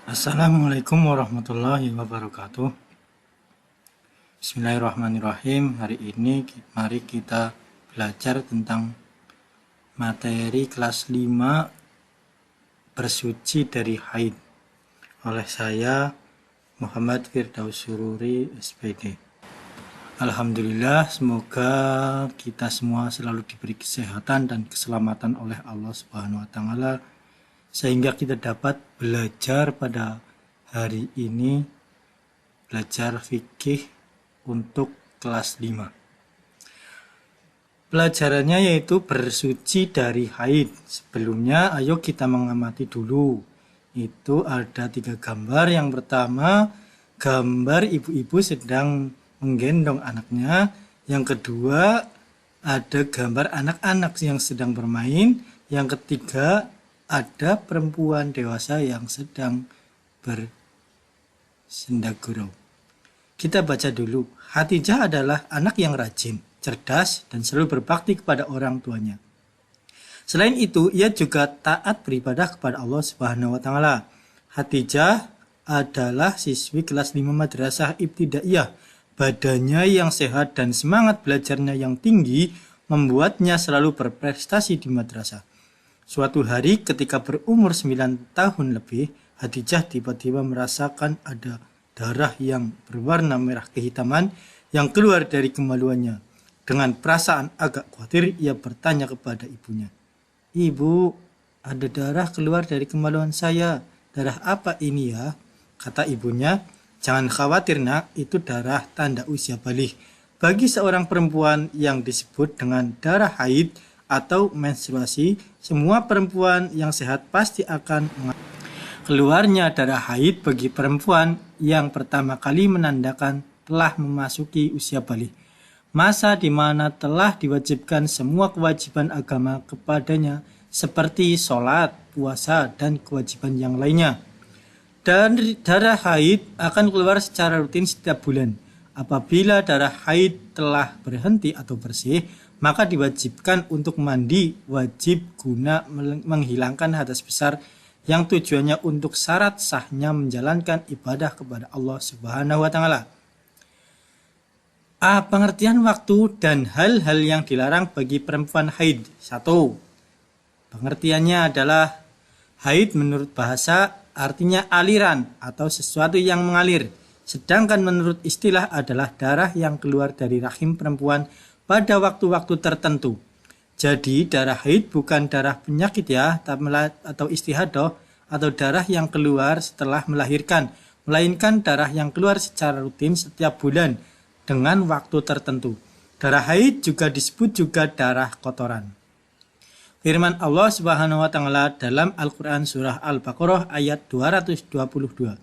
Assalamualaikum warahmatullahi wabarakatuh. Bismillahirrahmanirrahim. Hari ini mari kita belajar tentang materi kelas 5 bersuci dari haid oleh saya Muhammad Firdaus Sururi SPD. Alhamdulillah, semoga kita semua selalu diberi kesehatan dan keselamatan oleh Allah Subhanahu wa taala sehingga kita dapat belajar pada hari ini, belajar fikih untuk kelas 5. Pelajarannya yaitu bersuci dari haid. Sebelumnya ayo kita mengamati dulu. Itu ada 3 gambar. Yang pertama, gambar ibu-ibu sedang menggendong anaknya. Yang kedua, ada gambar anak-anak yang sedang bermain. Yang ketiga, ada perempuan dewasa yang sedang bersendagurau. Kita baca dulu. Khadijah adalah anak yang rajin, cerdas, dan selalu berbakti kepada orang tuanya. Selain itu, ia juga taat beribadah kepada Allah Subhanahu wa taala. Khadijah adalah siswi kelas 5 madrasah ibtidaiyah. Badannya yang sehat dan semangat belajarnya yang tinggi membuatnya selalu berprestasi di madrasah. Suatu hari ketika berumur 9 tahun lebih, Khadijah tiba-tiba merasakan ada darah yang berwarna merah kehitaman yang keluar dari kemaluannya. Dengan perasaan agak khawatir, ia bertanya kepada ibunya, "Ibu, ada darah keluar dari kemaluan saya. Darah apa ini ya?" Kata ibunya, "Jangan khawatir nak, itu darah tanda usia balik. Bagi seorang perempuan yang disebut dengan darah haid atau menstruasi, semua perempuan yang sehat pasti akan keluarnya darah haid bagi perempuan yang pertama kali menandakan telah memasuki usia balik. Masa di mana telah diwajibkan semua kewajiban agama kepadanya seperti sholat, puasa, dan kewajiban yang lainnya. Dan darah haid akan keluar secara rutin setiap bulan. Apabila darah haid telah berhenti atau bersih, maka diwajibkan untuk mandi wajib guna menghilangkan hadas besar yang tujuannya untuk syarat sahnya menjalankan ibadah kepada Allah Subhanahu wa taala. Pengertian waktu dan hal-hal yang dilarang bagi perempuan haid. 1. Pengertiannya adalah haid menurut bahasa artinya aliran atau sesuatu yang mengalir. Sedangkan menurut istilah adalah darah yang keluar dari rahim perempuan pada waktu-waktu tertentu. Jadi darah haid bukan darah penyakit ya, atau istihadah atau darah yang keluar setelah melahirkan, melainkan darah yang keluar secara rutin setiap bulan dengan waktu tertentu. Darah haid juga disebut juga darah kotoran. Firman Allah Subhanahu wa taala dalam Al-Qur'an surah Al-Baqarah ayat 222.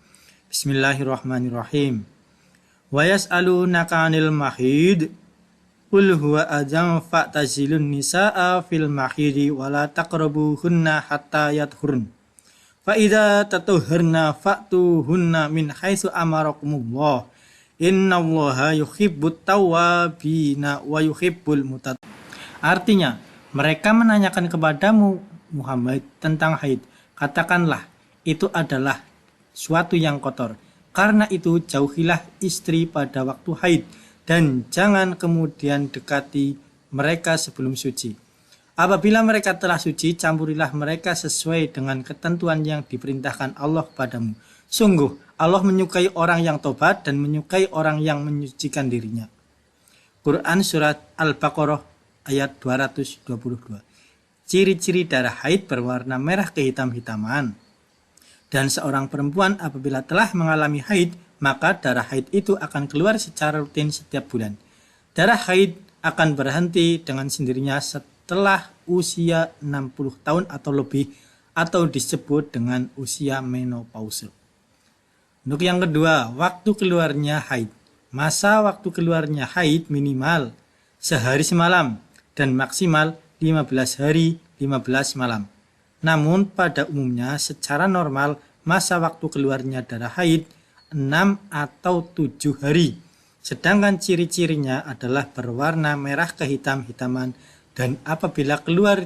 Bismillahirrahmanirrahim. Wa yas'alunaka 'anil mahid qul huwa adzam fa'tazilun nisaa fil mahidi wa la taqrabuhunna hatta yathurn. Fa idza tatahharna fa'tuhunna min haitsu amarakumullah. Innallaha yuhibbut tawwabina wa yuhibbul mutatahhirin. Artinya, mereka menanyakan kepadamu Muhammad tentang haid. Katakanlah, itu adalah suatu yang kotor. Karena itu jauhilah istri pada waktu haid dan jangan kemudian dekati mereka sebelum suci. Apabila mereka telah suci, campurilah mereka sesuai dengan ketentuan yang diperintahkan Allah padamu. Sungguh, Allah menyukai orang yang tobat dan menyukai orang yang menyucikan dirinya. Quran surat Al-Baqarah ayat 222. Ciri-ciri darah haid berwarna merah kehitam-hitaman. Dan seorang perempuan apabila telah mengalami haid, maka darah haid itu akan keluar secara rutin setiap bulan. Darah haid akan berhenti dengan sendirinya setelah usia 60 tahun atau lebih, atau disebut dengan usia menopause. Untuk yang kedua, waktu keluarnya haid. Masa waktu keluarnya haid minimal sehari semalam dan maksimal 15 hari 15 malam. Namun pada umumnya secara normal masa waktu keluarnya darah haid 6 atau 7 hari. Sedangkan ciri-cirinya adalah berwarna merah kehitam-hitaman dan apabila keluar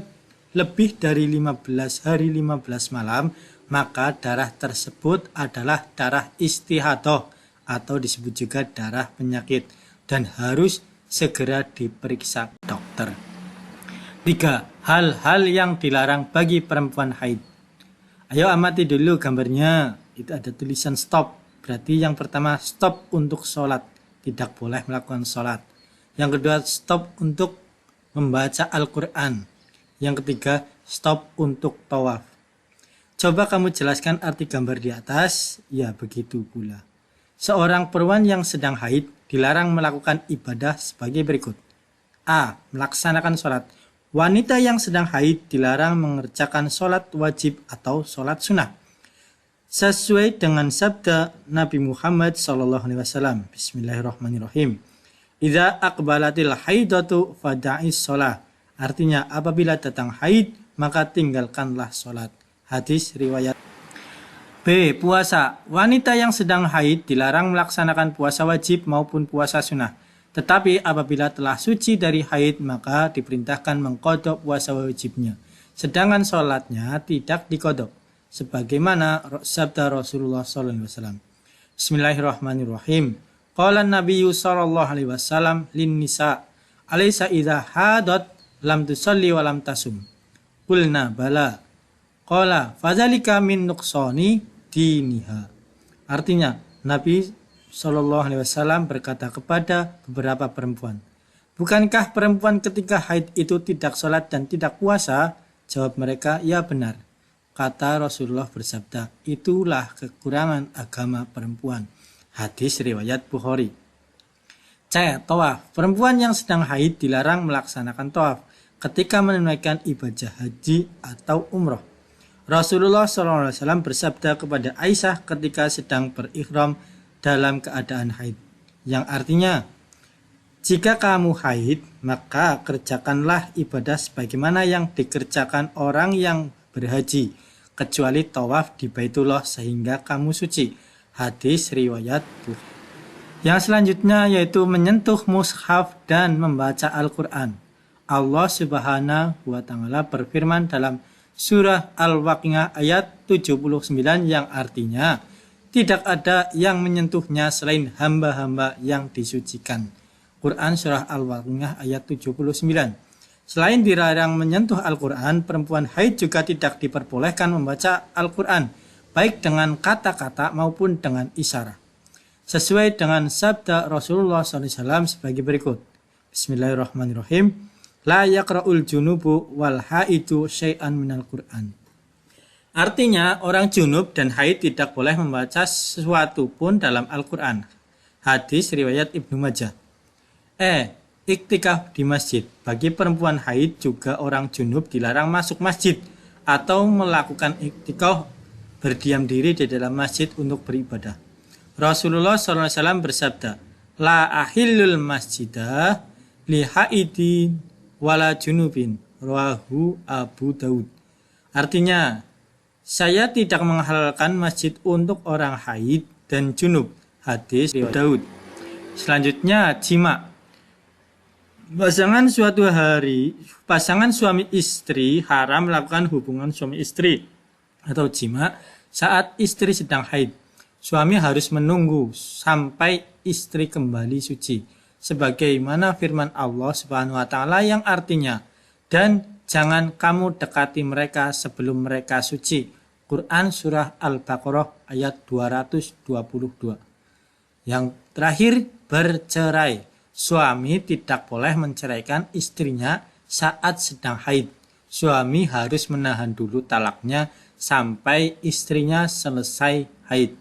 lebih dari 15 hari 15 malam, maka darah tersebut adalah darah istihadah atau disebut juga darah penyakit dan harus segera diperiksa dokter. 3. Hal-hal yang dilarang bagi perempuan haid. Ayo amati dulu gambarnya, itu ada tulisan stop. Berarti yang pertama stop untuk sholat, tidak boleh melakukan sholat. Yang kedua stop untuk membaca Al-Quran. Yang ketiga stop untuk tawaf. Coba kamu jelaskan arti gambar di atas. Ya begitu pula. Seorang perempuan yang sedang haid dilarang melakukan ibadah sebagai berikut. A. Melaksanakan sholat. Wanita yang sedang haid dilarang mengerjakan sholat wajib atau sholat sunnah. Sesuai dengan sabda Nabi Muhammad SAW. Bismillahirrahmanirrahim. Idza aqbalatil haidatu fada'is sholat. Artinya apabila datang haid maka tinggalkanlah sholat. Hadis riwayat. B. Puasa. Wanita yang sedang haid dilarang melaksanakan puasa wajib maupun puasa sunnah. Tetapi apabila telah suci dari haid maka diperintahkan mengqadha puasa wajibnya. Sedangkan sholatnya tidak diqadha. Sebagaimana sabda Rasulullah SAW. Bismillahirrahmanirrahim. Qala Nabiyyu sallallahu alaihi wasallam lin nisa alaysa idza hadat lam tusalli wa lam tasum. Qulna bala. Qala fadzalika min nuqsani diniha. Artinya Nabi SAW berkata kepada beberapa perempuan, bukankah perempuan ketika haid itu tidak sholat dan tidak puasa? Jawab mereka, ya benar. Kata Rasulullah bersabda, itulah kekurangan agama perempuan. Hadis riwayat Bukhari. C. Tawaf. Perempuan yang sedang haid dilarang melaksanakan tawaf ketika menunaikan ibadah haji atau umroh. Rasulullah SAW bersabda kepada Aisyah ketika sedang berihram dalam keadaan haid, yang artinya, jika kamu haid, maka kerjakanlah ibadah sebagaimana yang dikerjakan orang yang berhaji, kecuali tawaf di Baitullah sehingga kamu suci. Hadis riwayat Bukhari. Yang selanjutnya yaitu menyentuh mushaf dan membaca Al-Quran. Allah Subhanahu wa Ta'ala berfirman dalam Surah Al-Waqiah ayat 79 yang artinya tidak ada yang menyentuhnya selain hamba-hamba yang disucikan. Quran Surah Al-Waqiah ayat 79. Selain dilarang menyentuh Al-Quran, perempuan haid juga tidak diperbolehkan membaca Al-Quran, baik dengan kata-kata maupun dengan isyarat. Sesuai dengan sabda Rasulullah SAW sebagai berikut. Bismillahirrahmanirrahim. La yaqra'ul junubu wal haidu syai'an minal Qur'an. Artinya orang junub dan haid tidak boleh membaca sesuatu pun dalam Al-Quran. Hadis riwayat Ibnu Majah. Iktikaf di masjid. Bagi perempuan haid juga orang junub dilarang masuk masjid atau melakukan iktikaf berdiam diri di dalam masjid untuk beribadah. Rasulullah SAW bersabda, La ahillul masjidah li haidin wala junubin, rawahu Abu Daud. Artinya, saya tidak menghalalkan masjid untuk orang haid dan junub. Hadis riwayat Daud. Selanjutnya, jima. Pasangan suami istri haram melakukan hubungan suami istri atau jima saat istri sedang haid. Suami harus menunggu sampai istri kembali suci. Sebagaimana firman Allah Subhanahu wa Ta'ala yang artinya, dan jangan kamu dekati mereka sebelum mereka suci. Quran Surah Al-Baqarah ayat 222. Yang terakhir, bercerai. Suami tidak boleh menceraikan istrinya saat sedang haid. Suami harus menahan dulu talaknya sampai istrinya selesai haid.